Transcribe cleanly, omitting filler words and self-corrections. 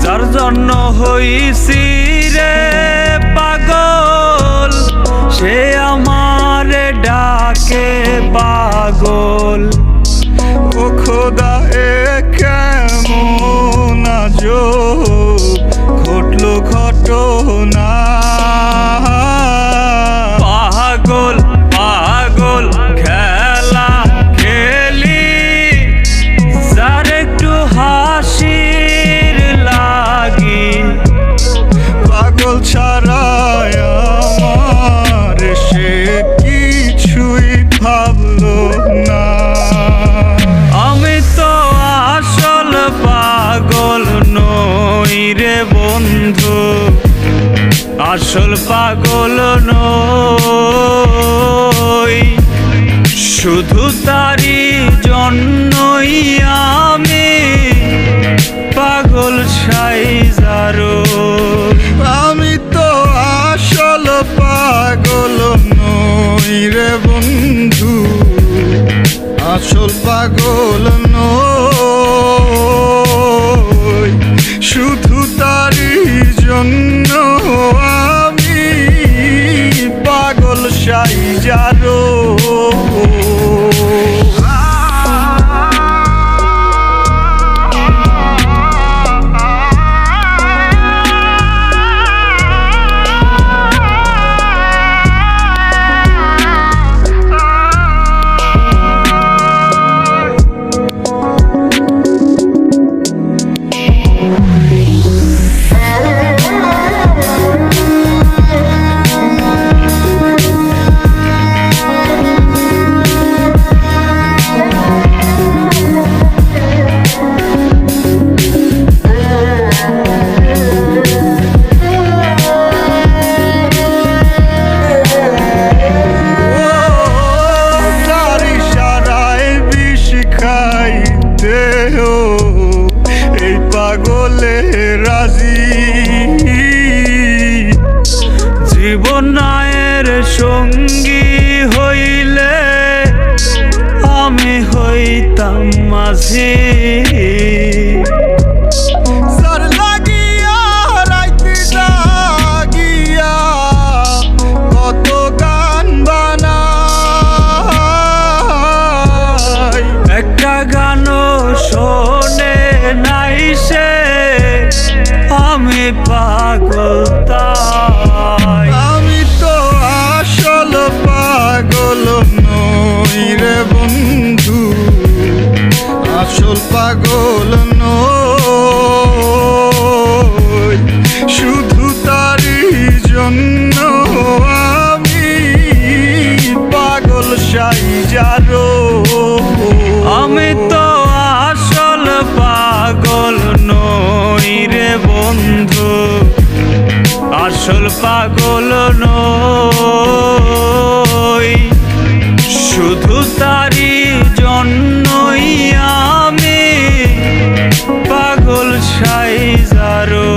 যার জন্য হইছি রে পাগল, সে আমারে ডাকে পাগল। ও খোদা এ কেমন আজব ঘটলো ঘটনা। পাগল পাগল খেলা খেলি, যার একটু হাসির লাগি। পাগল ছাড়ায় আমার সে কিছুই ভাবলো না। আমি তো আসল পাগল নই রে বন্ধু, আসল পাগল নই। শুধু তারি জন্যই আমি পাগল সাইজারো। আমি তো আসল পাগল নই রে বন্ধু, আসল পাগল নই। শুধু তারি জন্য আমি পাগল সাইজারো। এই পাগলে রাজি, জীবনের সঙ্গী হইলে আমি হইতাম মাঝি। যার লাগিয়া রাইতে জাগিয়া কত গান বানাই। একটা গানও শোনে নাই সে, আমি পাগল তাই। আমি তো আসল পাগল নই রে বন্ধু, আসল পাগল নই। শুধু তারি জন্য আমি পাগল সাইজারো। আমি তো আসল পাগল নই রে বন্ধু, আসল পাগল নই। শুধু তারি জন্যই আমি পাগল সাইজারো।